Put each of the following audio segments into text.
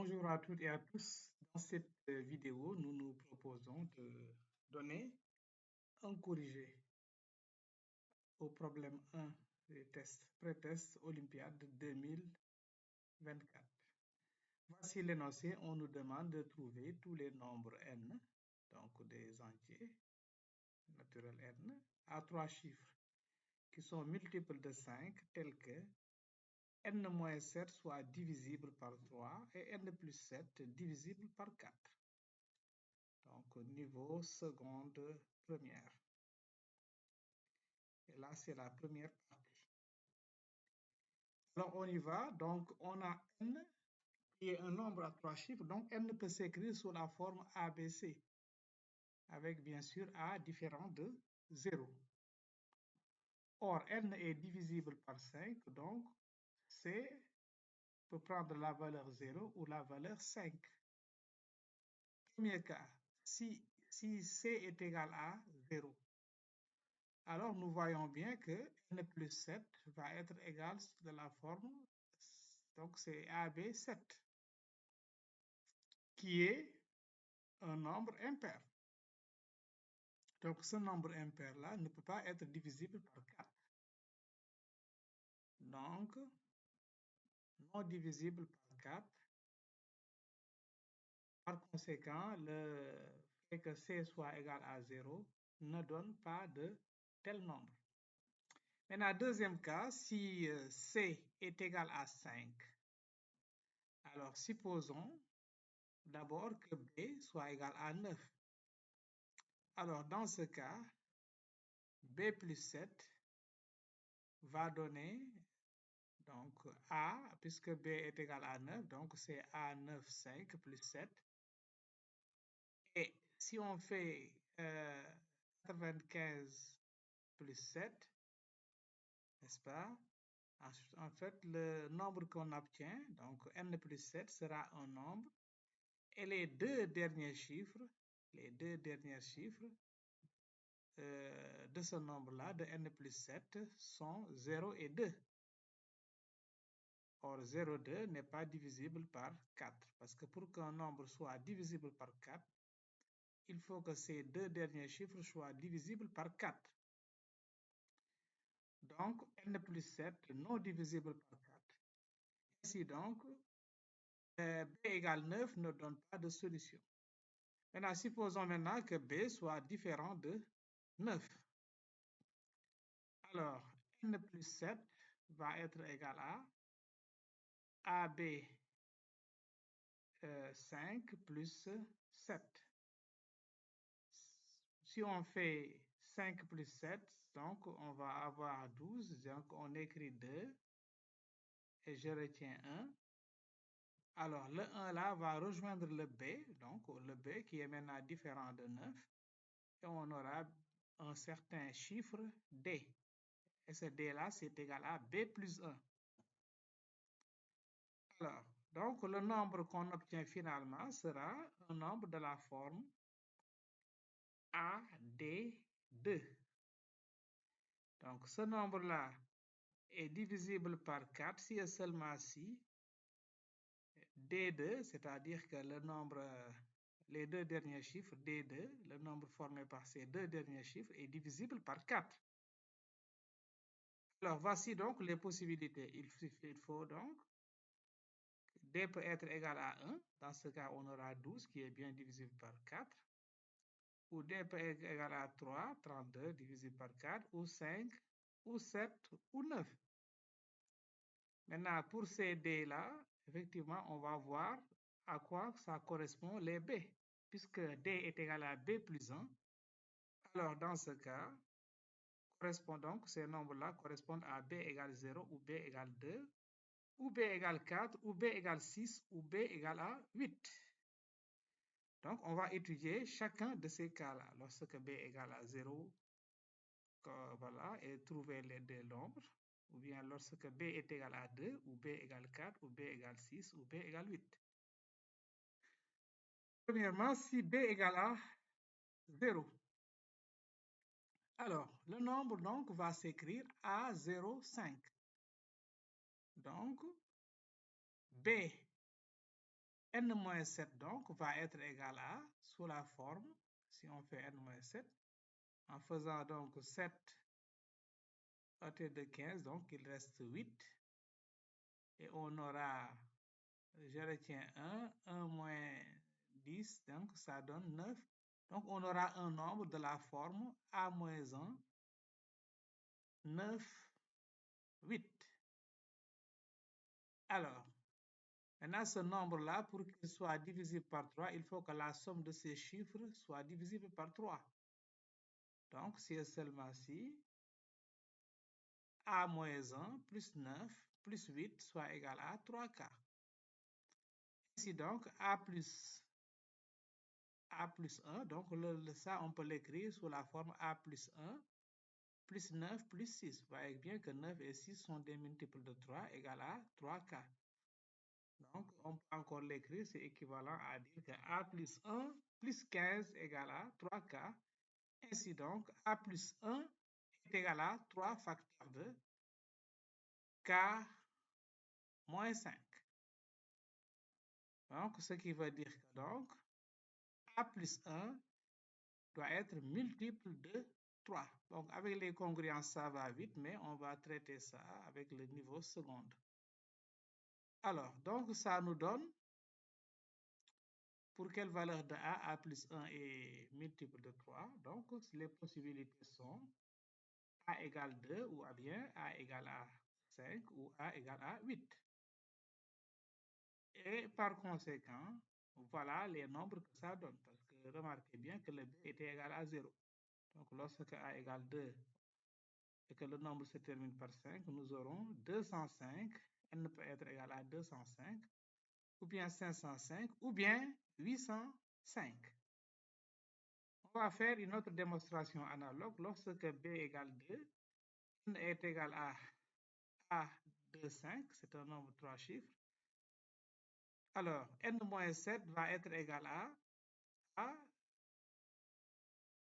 Bonjour à toutes et à tous. Dans cette vidéo, nous nous proposons de donner un corrigé au problème 1 des tests pré-test Olympiade 2024. Voici l'énoncé. On nous demande de trouver tous les nombres n, donc des entiers naturels n, à 3 chiffres qui sont multiples de 5, tels que n-7 soit divisible par 3 et n plus 7 divisible par 4. Donc, niveau seconde première. Et là, c'est la première partie. Alors, on y va. Donc, on a n qui est un nombre à 3 chiffres. Donc, n peut s'écrire sous la forme ABC, avec bien sûr a différent de 0. Or, n est divisible par 5, donc C peut prendre la valeur 0 ou la valeur 5. Premier cas, si C est égal à 0, alors nous voyons bien que n plus 7 va être égal de la forme, donc c'est AB7, qui est un nombre impair. Donc ce nombre impair-là ne peut pas être divisible par 4. Donc, non divisible par 4. Par conséquent, le fait que C soit égal à 0 ne donne pas de tel nombre. Maintenant, deuxième cas, si C est égal à 5, alors supposons d'abord que B soit égal à 9. Alors, dans ce cas, B plus 7 va donner donc A, puisque B est égal à 9, donc c'est A9, 5 plus 7. Et si on fait 95 plus 7, n'est-ce pas? En fait, le nombre qu'on obtient, donc n plus 7, sera un nombre. Et les deux derniers chiffres de ce nombre-là, de n plus 7, sont 0 et 2. Or, 0, 2 n'est pas divisible par 4, parce que pour qu'un nombre soit divisible par 4, il faut que ces deux derniers chiffres soient divisibles par 4. Donc, n plus 7 non divisible par 4. Ainsi donc, b égale 9 ne donne pas de solution. Maintenant, supposons maintenant que b soit différent de 9. Alors, n plus 7 va être égal à AB 5 plus 7. Si on fait 5 plus 7, donc on va avoir 12, donc on écrit 2 et je retiens 1. Alors, le 1 là va rejoindre le B, donc le B qui est maintenant différent de 9, et on aura un certain chiffre D. Et ce D là, c'est égal à B plus 1. Alors, donc le nombre qu'on obtient finalement sera un nombre de la forme AD2. Donc, ce nombre-là est divisible par 4 si et seulement si D2, c'est-à-dire que le nombre, les deux derniers chiffres, D2, le nombre formé par ces deux derniers chiffres, est divisible par 4. Alors, voici donc les possibilités. Il faut donc, D peut être égal à 1. Dans ce cas, on aura 12 qui est bien divisible par 4. Ou D peut être égal à 3, 32 divisible par 4, ou 5, ou 7, ou 9. Maintenant, pour ces D-là, effectivement, on va voir à quoi ça correspond les B. Puisque D est égal à B plus 1, alors dans ce cas, ces nombres-là correspondent à B égale 0, ou B égale 2, ou B égale 4, ou B égale 6, ou B égale à 8. Donc, on va étudier chacun de ces cas-là. Lorsque B égale à 0, voilà, et trouver les deux nombres. Ou bien lorsque B est égal à 2, ou B égale 4, ou B égale 6, ou B égale 8. Premièrement, si B égale à 0. Alors, le nombre donc va s'écrire A05. Donc, B n-7 donc va être égal à, sous la forme, si on fait n-7, en faisant donc 7 ôté de 15, donc il reste 8. Et on aura, je retiens 1 moins 10, donc ça donne 9. Donc on aura un nombre de la forme a moins 1, 9, 8. Alors, maintenant ce nombre-là, pour qu'il soit divisible par 3, il faut que la somme de ces chiffres soit divisible par 3. Donc, c'est seulement si a moins 1 plus 9 plus 8 soit égal à 3K. Ainsi donc, a plus 1, donc ça on peut l'écrire sous la forme a plus 1 plus 9 plus 6. Vous voyez bien que 9 et 6 sont des multiples de 3 égal à 3K. Donc, on peut encore l'écrire, c'est équivalent à dire que a plus 1 plus 15 égale à 3K. Ainsi donc, a plus 1 est égal à 3 facteurs de K moins 5. Donc, ce qui veut dire que donc, a plus 1 doit être multiple de 3. Donc, avec les congruences, ça va vite, mais on va traiter ça avec le niveau seconde. Alors, donc, ça nous donne pour quelle valeur de a plus 1 est multiple de 3. Donc, les possibilités sont a égale 2 ou bien a égale à 5 ou a égale à 8. Et par conséquent, voilà les nombres que ça donne. Parce que remarquez bien que le b était égal à 0. Donc, lorsque a égale 2 et que le nombre se termine par 5, nous aurons 205. N peut être égal à 205, ou bien 505, ou bien 805. On va faire une autre démonstration analogue. Lorsque b égale 2, n est égal à A25, c'est un nombre de 3 chiffres. Alors, n-7 va être égal à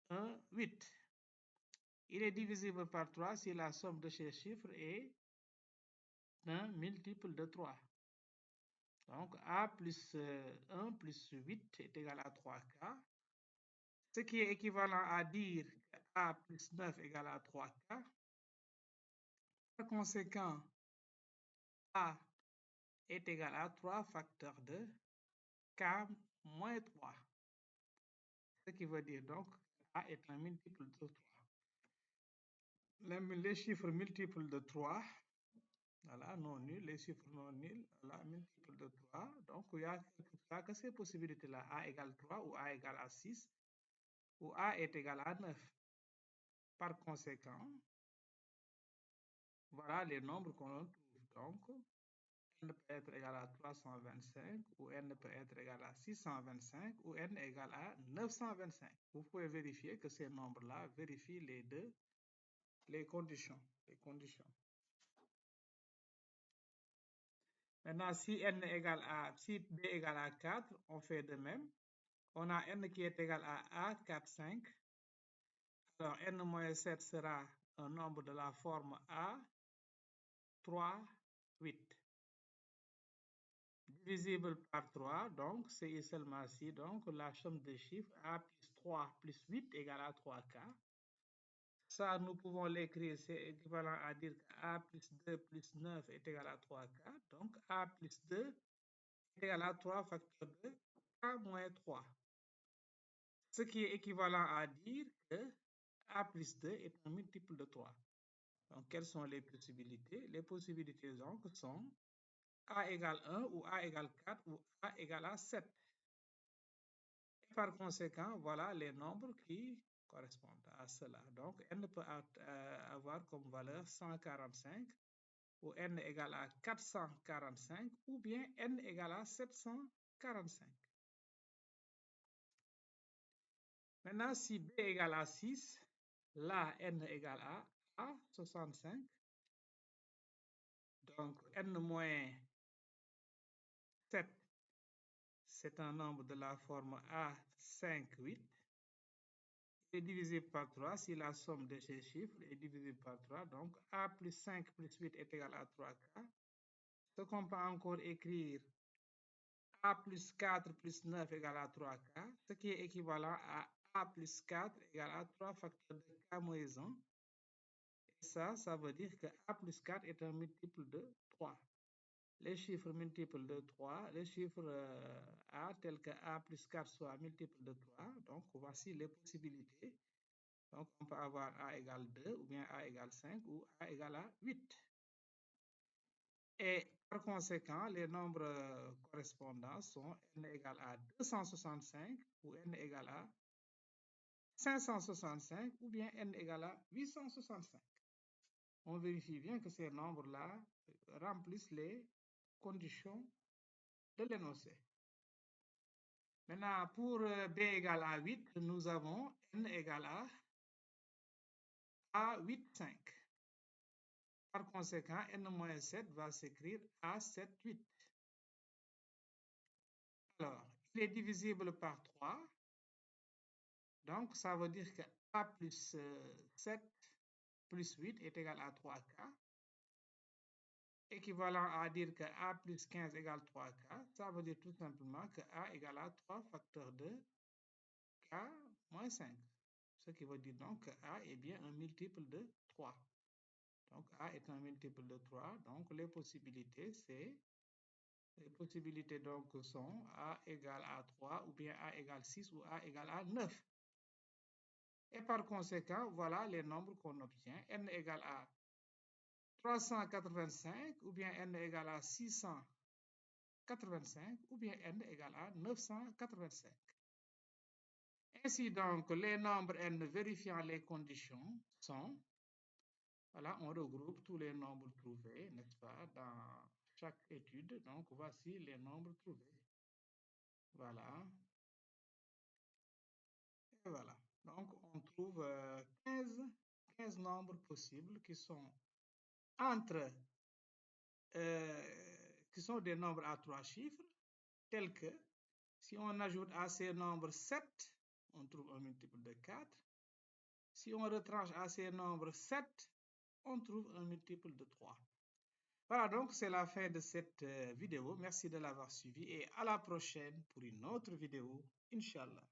1, 8. Il est divisible par 3 si la somme de ces chiffres est un multiple de 3. Donc, a plus 1 plus 8 est égal à 3K, ce qui est équivalent à dire que a plus 9 égale à 3K. Par conséquent, a est égal à 3 facteurs de K moins 3. Ce qui veut dire donc que a est un multiple de 3. Les chiffres multiples de 3, voilà, non nuls, les chiffres non nuls, voilà, multiples de 3. Donc, il n'y a que ces possibilités-là, a égale 3 ou a égale à 6 ou a est égal à 9. Par conséquent, voilà les nombres qu'on trouve. Donc, n peut être égal à 325 ou n peut être égal à 625 ou n égale à 925. Vous pouvez vérifier que ces nombres-là vérifient les conditions. Maintenant, si b égale à 4, on fait de même. On a n qui est égal à 4, 5. Alors, n-7 sera un nombre de la forme a, 3, 8. Divisible par 3, donc c'est seulement ici. Donc, la somme des chiffres a plus 3 plus 8 égale à 3K. Ça, nous pouvons l'écrire, c'est équivalent à dire que a plus 2 plus 9 est égal à 3K. Donc, a plus 2 est égal à 3 facteurs de K moins 3. Ce qui est équivalent à dire que a plus 2 est un multiple de 3. Donc, quelles sont les possibilités? Les possibilités donc sont a égale 1 ou a égale 4 ou a égale à 7. Et par conséquent, voilà les nombres qui correspondent à cela. Donc, n peut avoir comme valeur 145 ou n égale à 445 ou bien n égale à 745. Maintenant, si b égale à 6, là, n égale à 65. Donc, n moins 7, c'est un nombre de la forme A5, 8. Il est divisible par 3 si la somme de ces chiffres est divisible par 3. Donc, A plus 5 plus 8 est égal à 3K. Ce qu'on peut encore écrire, A plus 4 plus 9 égale à 3K, ce qui est équivalent à A plus 4 égale à 3 facteurs de K moins 1. Et ça veut dire que A plus 4 est un multiple de 3. Les chiffres multiples de 3, les chiffres A tels que A plus 4 soit multiple de 3. Donc, voici les possibilités. Donc, on peut avoir A égale 2, ou bien A égale 5, ou A égale à 8. Et par conséquent, les nombres correspondants sont n égale à 265 ou n égale à 565 ou bien n égale à 865. On vérifie bien que ces nombres-là remplissent les conditions de l'énoncé. Maintenant, pour b égale à 8, nous avons n égale à 8, 5. Par conséquent, n-7 va s'écrire à 7, 8. Alors, il est divisible par 3. Donc, ça veut dire que A plus 7 plus 8 est égal à 3K. Équivalent à dire que A plus 15 égale 3K. Ça veut dire tout simplement que A égale à 3 facteurs de K moins 5. Ce qui veut dire donc que A est bien un multiple de 3. Donc, A est un multiple de 3. Donc, les possibilités donc sont A égale à 3 ou bien A égale 6 ou A égale à 9. Et par conséquent, voilà les nombres qu'on obtient. N égale à 385 ou bien n égale à 685 ou bien n égale à 985. Ainsi donc, les nombres n vérifiant les conditions sont, voilà, on regroupe tous les nombres trouvés, n'est-ce pas, dans chaque étude. Donc, voici les nombres trouvés. Voilà. Et voilà. Donc, on trouve 15 nombres possibles qui sont qui sont des nombres à 3 chiffres, tels que, si on ajoute à ces nombres 7, on trouve un multiple de 4. Si on retranche à ces nombres 7, on trouve un multiple de 3. Voilà, donc c'est la fin de cette vidéo. Merci de l'avoir suivi et à la prochaine pour une autre vidéo, Inch'Allah.